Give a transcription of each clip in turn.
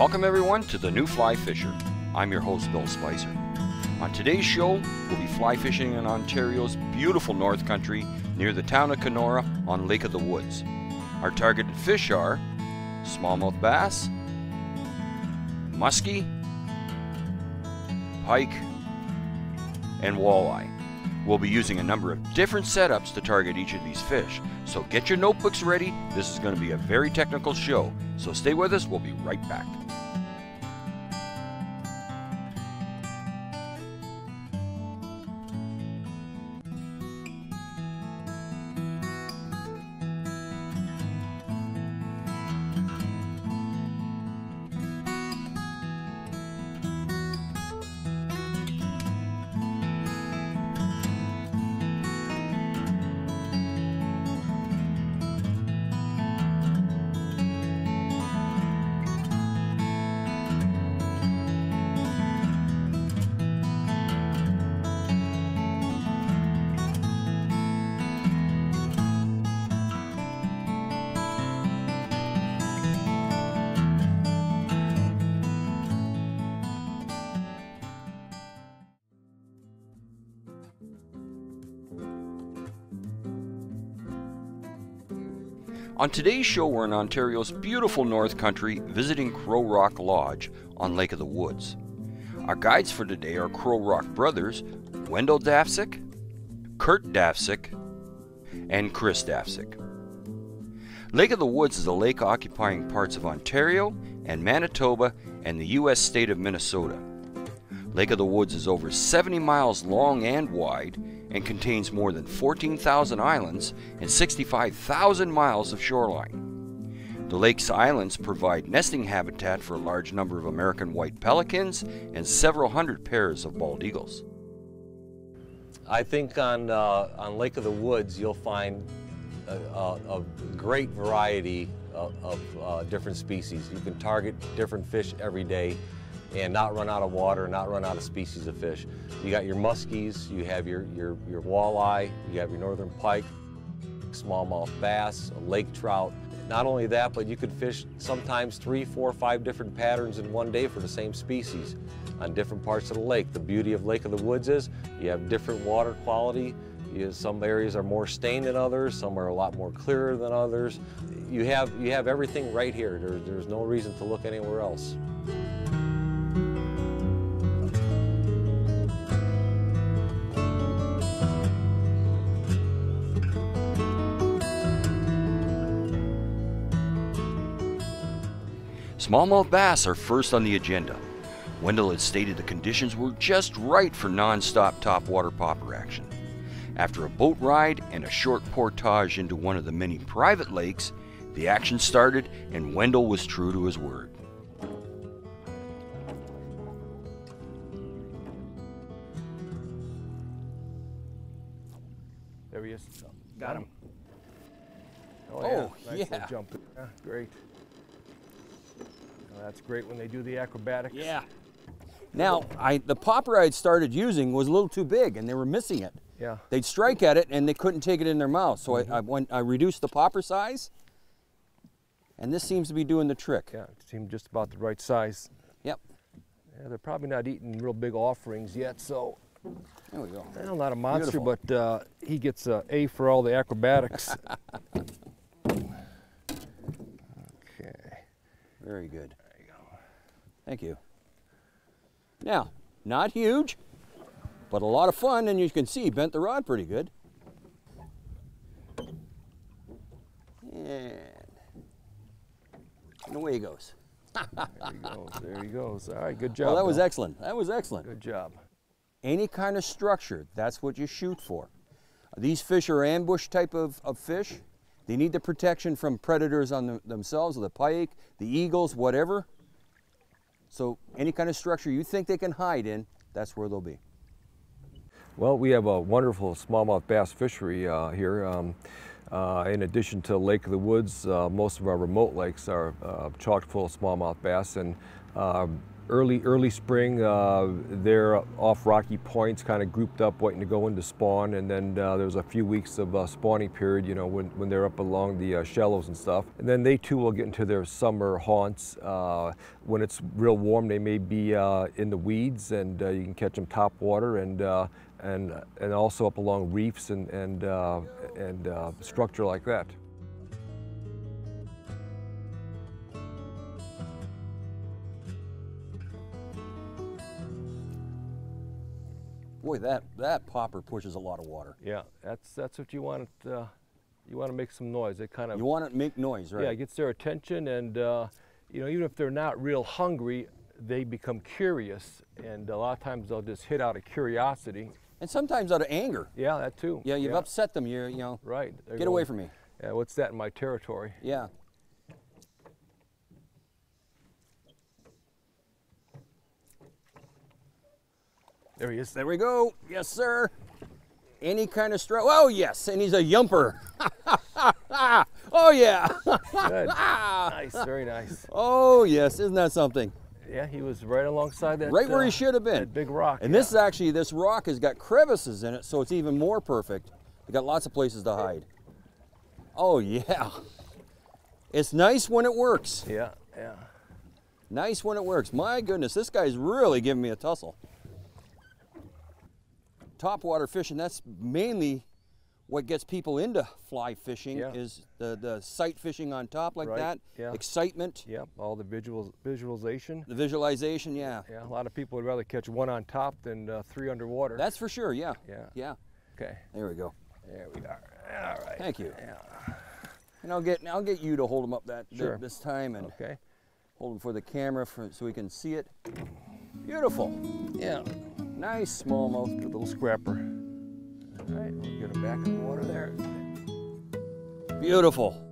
Welcome everyone to The New Fly Fisher. I'm your host, Bill Spicer. On today's show, we'll be fly fishing in Ontario's beautiful North Country near the town of Kenora on Lake of the Woods. Our targeted fish are smallmouth bass, musky, pike, and walleye. We'll be using a number of different setups to target each of these fish. So get your notebooks ready. This is going to be a very technical show. So stay with us. We'll be right back. On today's show, we're in Ontario's beautiful North Country visiting Crow Rock Lodge on Lake of the Woods. Our guides for today are Crow Rock brothers WENDEL DAFCIK, Kurt DAFCIK, and KRIS DAFCIK. Lake of the Woods is a lake occupying parts of Ontario and Manitoba and the U.S. state of Minnesota. Lake of the Woods is over 70 miles long and wide and contains more than 14,000 islands and 65,000 miles of shoreline. The lake's islands provide nesting habitat for a large number of American white pelicans and several hundred pairs of bald eagles. I think on Lake of the Woods you'll find a great variety of different species. You can target different fish every day and not run out of water, not run out of species of fish. You got your muskies, you have your walleye, you have your northern pike, smallmouth bass, lake trout. Not only that, but you could fish sometimes 3, 4, 5 different patterns in one day for the same species on different parts of the lake. The beauty of Lake of the Woods is you have different water quality. Some areas are more stained than others, some are a lot more clearer than others. You have everything right here. There's no reason to look anywhere else. Smallmouth bass are first on the agenda. WENDEL had stated the conditions were just right for non-stop topwater popper action. After a boat ride and a short portage into one of the many private lakes, the action started and WENDEL was true to his word. There he is. Got him. Oh, nice yeah. little jump. Yeah, great. That's great when they do the acrobatics. Yeah. Now, the popper I had started using was a little too big and they were missing it. Yeah. They'd strike at it and they couldn't take it in their mouth. So I reduced the popper size and this seems to be doing the trick. Yeah, it seemed just about the right size. Yep. Yeah, they're probably not eating real big offerings yet, so. There we go. Well, not a monster, Beautiful. but he gets an A for all the acrobatics. Okay. Very good. There you go. Thank you. Now, not huge, but a lot of fun, and you can see he bent the rod pretty good. And away he goes. There he goes. There he goes. All right, good job. Well, that was Bill. excellent. That was excellent. Good job. Any kind of structure, that's what you shoot for. These fish are ambush type of fish. They need the protection from predators on themselves, the pike, the eagles, whatever. So any kind of structure you think they can hide in, that's where they'll be. Well, we have a wonderful smallmouth bass fishery here. In addition to Lake of the Woods, most of our remote lakes are chock full of smallmouth bass, and early spring. They're off rocky points, kind of grouped up, waiting to go into spawn. And then there's a few weeks of spawning period, you know, when they're up along the shallows and stuff. And then they too will get into their summer haunts. When it's real warm, they may be in the weeds, and you can catch them top water, and also up along reefs and structure like that. Boy, that popper pushes a lot of water. Yeah, that's what you want. You want to make some noise. It kind of, You want to make noise, right? yeah, it gets their attention, and you know, even if they're not real hungry, they become curious, and a lot of times they'll just hit out of curiosity. And sometimes out of anger. Yeah, that too. Yeah, you've upset them. You know. Right. Get away from me. Yeah, what's that in my territory? Yeah. There he is. There we go. Yes, sir. Any kind of stroke. Oh, yes. And he's a yumper. Oh, yeah. Good. Nice. Very nice. Oh, yes. Isn't that something? Yeah, he was right alongside that. Right where he should have been. That big rock. And this is actually, this rock has got crevices in it, so it's even more perfect. They got lots of places to hide. Oh, yeah. It's nice when it works. Yeah, yeah. Nice when it works. My goodness, this guy's really giving me a tussle. Topwater fishing, that's mainly what gets people into fly fishing, is the sight fishing on top like that, excitement. Yep, all the visualization. The visualization, yeah. Yeah, a lot of people would rather catch one on top than three underwater. That's for sure, yeah. Yeah. Yeah. Okay. There we go. There we are. All right. Thank you. Yeah. And I'll get you to hold him up this time, and okay. Hold him for the camera so we can see it. Beautiful. Yeah. Nice smallmouth. Good little scrapper. All right, we'll get him back in the water there. Beautiful.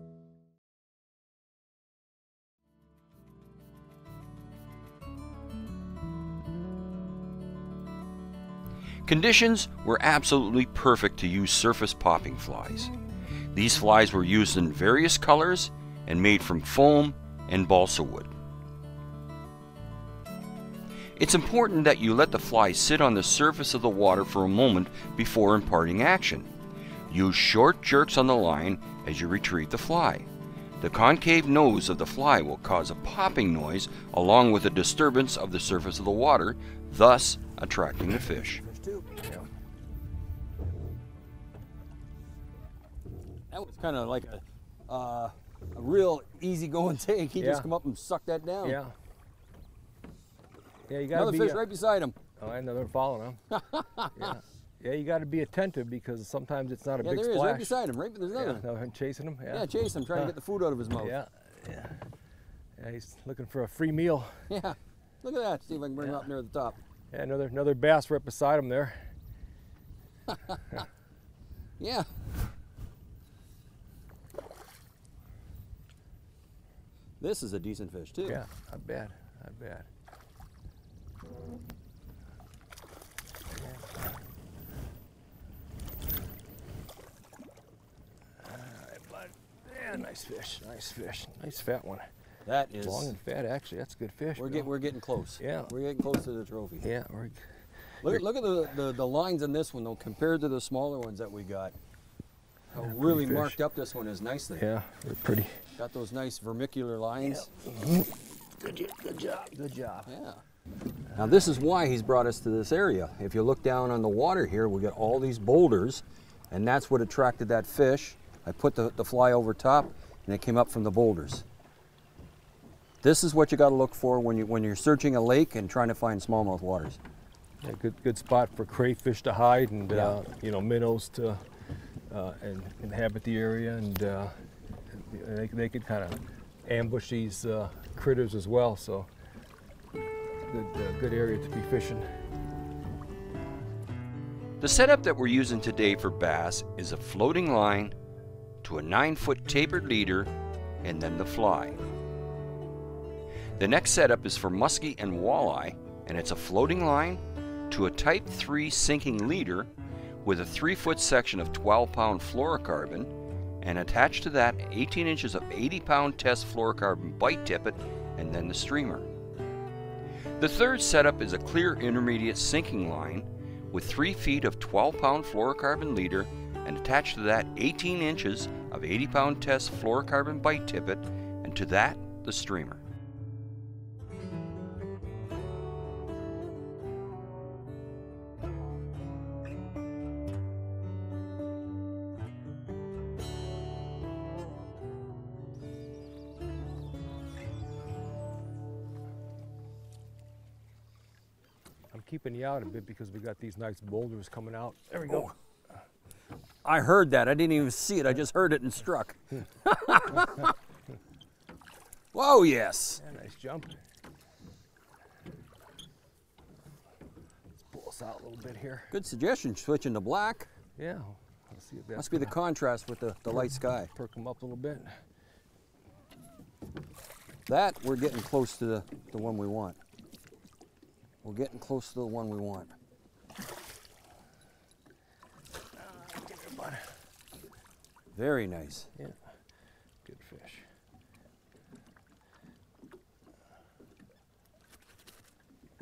Conditions were absolutely perfect to use surface popping flies. These flies were used in various colors and made from foam and balsa wood. It's important that you let the fly sit on the surface of the water for a moment before imparting action. Use short jerks on the line as you retrieve the fly. The concave nose of the fly will cause a popping noise along with a disturbance of the surface of the water, thus attracting the fish. That was kind of like a real easy-going take. He just come up and sucked that down. Yeah. Yeah, you got another fish right beside him. Oh, and they're following him. Yeah, you got to be attentive because sometimes it's not a big splash. Yeah, there he is, right beside him. Right, there's another. Yeah, no, chasing him. Yeah, chasing him, trying to get the food out of his mouth. Yeah, yeah. Yeah, he's looking for a free meal. Yeah, look at that. See if I can bring him up near the top. Yeah, another bass right beside him there. Yeah. This is a decent fish too. Yeah, not bad, not bad. Yeah, nice fish, nice fat one. That is long and fat. Actually, that's a good fish. We're getting close. Yeah, we're getting close to the trophy. Yeah, look at the lines on this one though, compared to the smaller ones that we got. How really marked up this one is nicely. Yeah, they're pretty. Got those nice vermicular lines. Yeah. Good job. Yeah. Now this is why he's brought us to this area. If you look down on the water here, we got all these boulders, and that's what attracted that fish. I put the fly over top, and it came up from the boulders. This is what you got to look for when you're searching a lake and trying to find smallmouth waters. Yeah, good spot for crayfish to hide, and you know, minnows to and inhabit the area, and they could kind of ambush these critters as well. So good area to be fishing. The setup that we're using today for bass is a floating line to a 9-foot tapered leader, and then the fly. The next setup is for muskie and walleye, and it's a floating line to a Type 3 sinking leader with a 3-foot section of 12-pound fluorocarbon, and attached to that 18 inches of 80-pound test fluorocarbon bite tippet, and then the streamer. The third setup is a clear intermediate sinking line with 3 feet of 12-pound fluorocarbon leader, and attached to that 18 inches of 80-pound test fluorocarbon bite tippet, and to that the streamer. I'm keeping you out a bit because we got these nice boulders coming out. There we go. I heard that. I didn't even see it. I just heard it and struck. Whoa, yes. Yeah, nice jump. Let's pull us out a little bit here. Good suggestion, switching to black. Yeah. Let's see if that's Must be the contrast with the light sky. perk them up a little bit. That, we're getting close to the one we want. We're getting close to the one we want. Very nice. Yeah, good fish.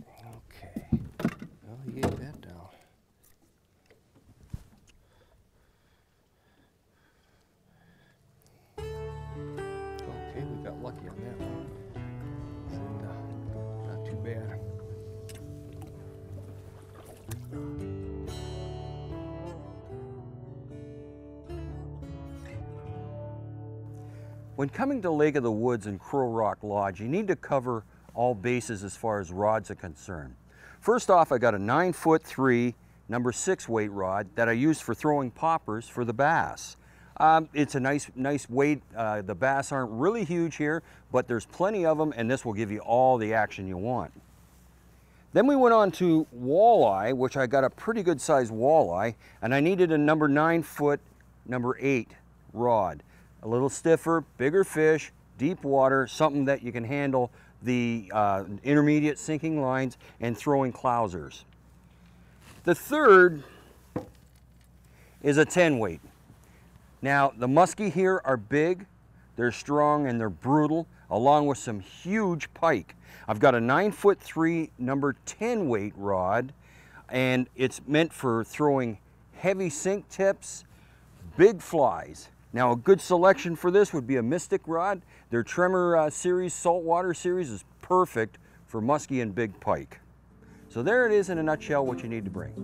Okay, well, you gave that down. Okay, we got lucky on that one. And, not too bad. When coming to Lake of the Woods and Crow Rock Lodge, you need to cover all bases as far as rods are concerned. First off, I got a 9'3", number 6 weight rod that I use for throwing poppers for the bass. It's a nice weight. The bass aren't really huge here, but there's plenty of them, and this will give you all the action you want. Then we went on to walleye, which I got a pretty good sized walleye, and I needed a number 9 foot, number 8 rod. A little stiffer, bigger fish, deep water, something that you can handle the intermediate sinking lines and throwing clousers. The third is a 10 weight. Now, the muskie here are big, they're strong, and they're brutal, along with some huge pike. I've got a 9'3", number 10 weight rod, and it's meant for throwing heavy sink tips, big flies. Now, a good selection for this would be a Mystic rod. Their Tremor series, saltwater series, is perfect for muskie and big pike. So there it is in a nutshell what you need to bring.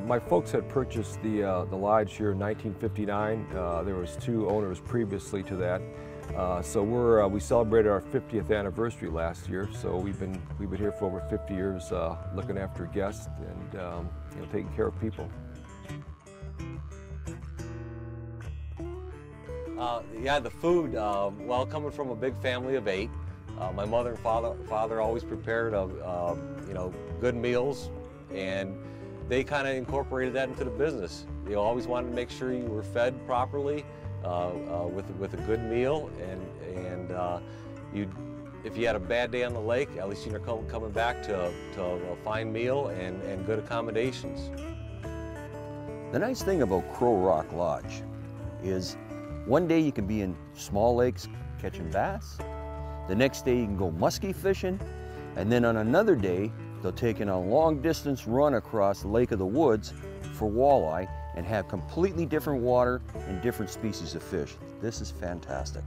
My folks had purchased the lodge here in 1959. There was 2 owners previously to that. So we celebrated our 50th anniversary last year. So we've been here for over 50 years, looking after guests and taking care of people. Yeah, the food. Well, coming from a big family of 8, my mother and father always prepared good meals. And they kind of incorporated that into the business. They always wanted to make sure you were fed properly with a good meal, and if you had a bad day on the lake, at least you're coming back to a fine meal and good accommodations. The nice thing about Crow Rock Lodge is one day you can be in small lakes catching bass, the next day you can go muskie fishing, and then on another day they'll take in a long distance run across the Lake of the Woods for walleye and have completely different water and different species of fish. This is fantastic.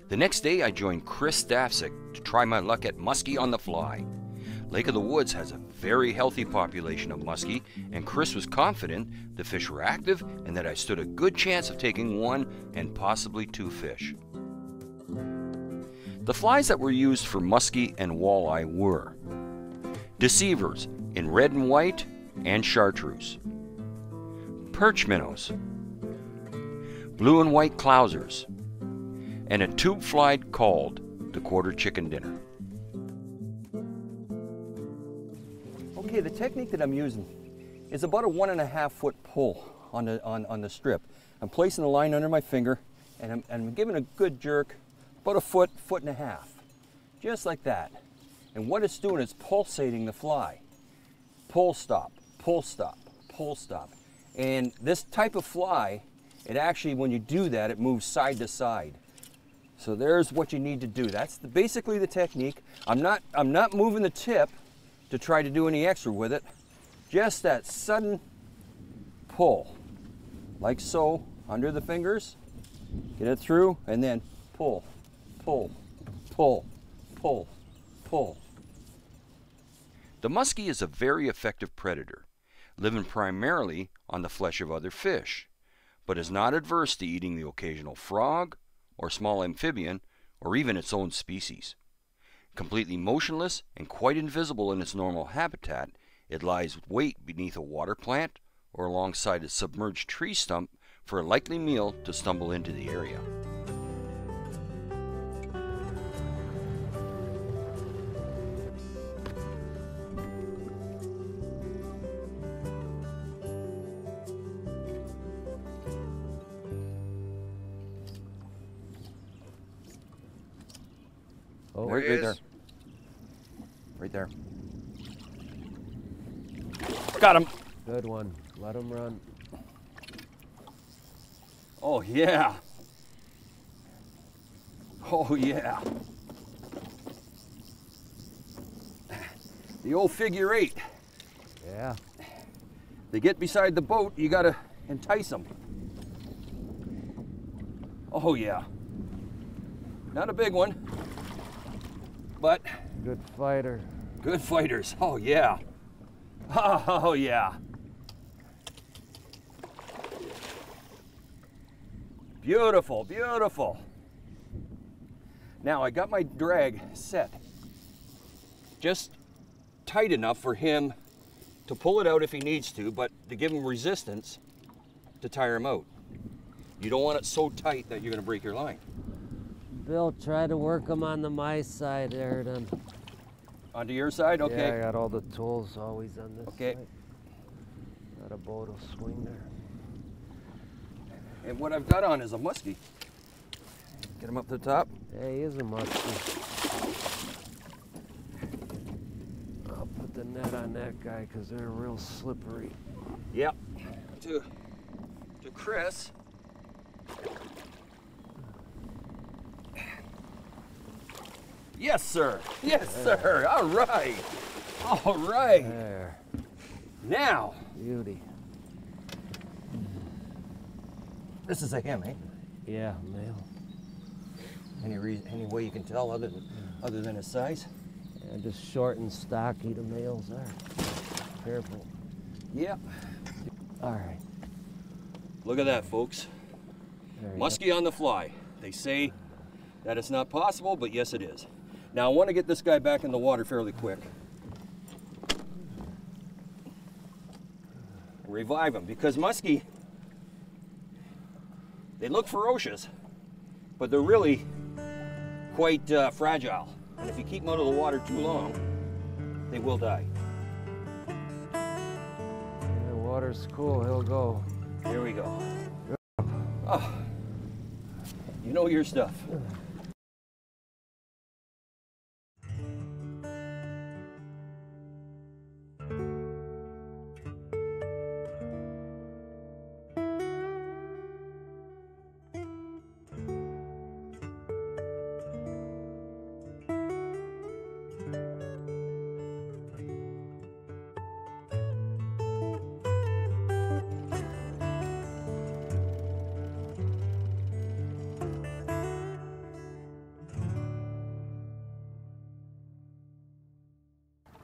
The next day I joined KRIS DAFCIK to try my luck at muskie on the fly. Lake of the Woods has a very healthy population of muskie, and KRIS was confident the fish were active and that I stood a good chance of taking 1 and possibly 2 fish. The flies that were used for muskie and walleye were deceivers in red and white and chartreuse, perch minnows, blue and white clousers, and a tube fly called the quarter chicken dinner. Okay, the technique that I'm using is about a 1.5 foot pull on the strip. I'm placing the line under my finger, and I'm giving a good jerk, about a foot, 1.5 feet, just like that. And what it's doing is pulsating the fly. Pull, stop, pull, stop, pull, stop. And this type of fly, it actually, when you do that, it moves side to side. So there's what you need to do. That's basically the technique. I'm not moving the tip to try to do any extra with it. Just that sudden pull, like so, under the fingers. Get it through, and then pull, pull, pull, pull, pull. The muskie is a very effective predator, living primarily on the flesh of other fish, but is not adverse to eating the occasional frog or small amphibian or even its own species. Completely motionless and quite invisible in its normal habitat, it lies wait beneath a water plant or alongside a submerged tree stump for a likely meal to stumble into the area. Oh, There he right there. is. Right there. Got him. Good one. Let him run. Oh, yeah. Oh, yeah. The old figure 8. Yeah. They get beside the boat, you gotta entice them. Oh, yeah. Not a big one, but Good fighter. good fighters. Oh, yeah. Oh, yeah. Beautiful, beautiful. Now I got my drag set just tight enough for him to pull it out if he needs to, but to give him resistance to tire him out. You don't want it so tight that you're gonna break your line. Bill, try to work him on the my side there then. Onto your side, okay. Yeah, I got all the tools always on this Okay. side. That a boat will swing there. And what I've got on is a muskie. Get him up to the top. Yeah, he is a muskie. I'll put the net on that guy because they're real slippery. Yep. To KRIS. Yes, sir. Yes, sir. All right. All right. There. Now, Beauty. this is a him, eh? Yeah, male. Any way you can tell other than his size? Yeah, just short and stocky the males are. Careful. Yep. All right. Look at that, folks. There you go. Muskie on the fly. They say that it's not possible, but yes, it is. Now, I want to get this guy back in the water fairly quick. Revive him, because muskie, they look ferocious, but they're really quite fragile. And if you keep them out of the water too long, they will die. The water's cool, he'll go. Here we go. Oh, you know your stuff.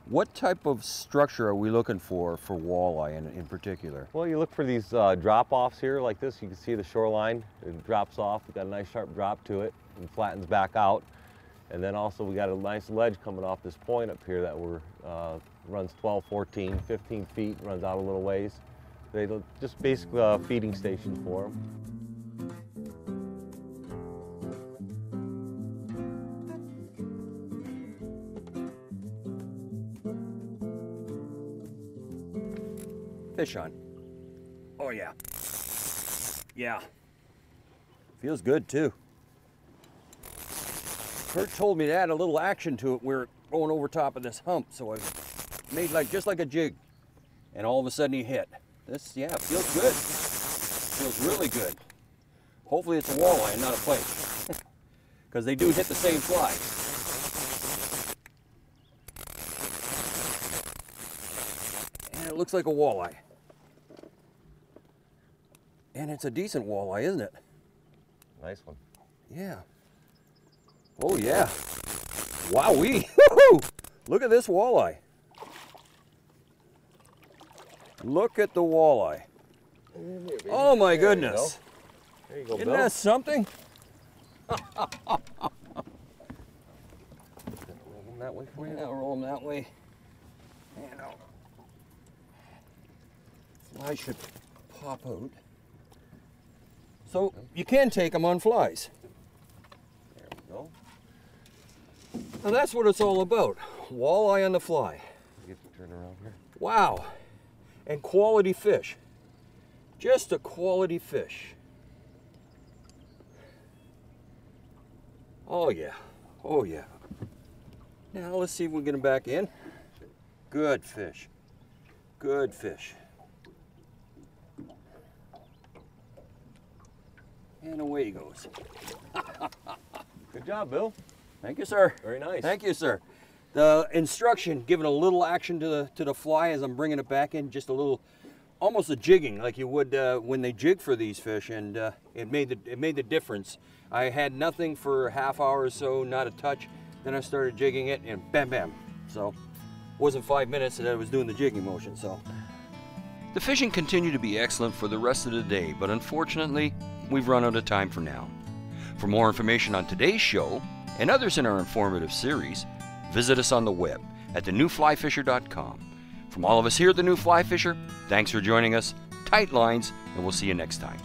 What type of structure are we looking for walleye in particular? Well, you look for these drop-offs here like this. You can see the shoreline. It drops off. We've got a nice sharp drop to it and flattens back out. And then also we got a nice ledge coming off this point up here that runs 12, 14, 15 feet, runs out a little ways. They just basically a feeding station for them. fish on. Oh yeah. Yeah. Feels good too. Perch told me to add a little action to it. We're going over top of this hump, so I made just like a jig. And all of a sudden he hit. This, yeah, feels good. Feels really good. Hopefully it's a walleye and not a pike. Because they do hit the same fly. And it looks like a walleye. And it's a decent walleye, isn't it? Nice one. Yeah. Oh yeah. Wowee. Woo-hoo! Look at this walleye. Look at the walleye. Oh my goodness. There you go, Isn't Bill. that something? Roll them that way for you. Yeah, roll them that way. And fly should pop out. So you can take them on flies. There we go. Now that's what it's all about. Walleye on the fly. Get the turn around here. Wow. And quality fish. Just a quality fish. Oh yeah. Oh yeah. Now let's see if we can get him back in. Good fish. Good fish. And away he goes. Good job, Bill. Thank you, sir. Very nice. Thank you, sir. The instruction, giving a little action to the fly as I'm bringing it back in, just a little, almost a jigging like you would when they jig for these fish, and it made the difference. I had nothing for a half hour or so, not a touch. Then I started jigging it, and bam, bam. So, it wasn't 5 minutes that I was doing the jigging motion. So, The fishing continued to be excellent for the rest of the day, but unfortunately, we've run out of time for now. For more information on today's show and others in our informative series, visit us on the web at thenewflyfisher.com. From all of us here at The New Fly Fisher, thanks for joining us, tight lines, and we'll see you next time.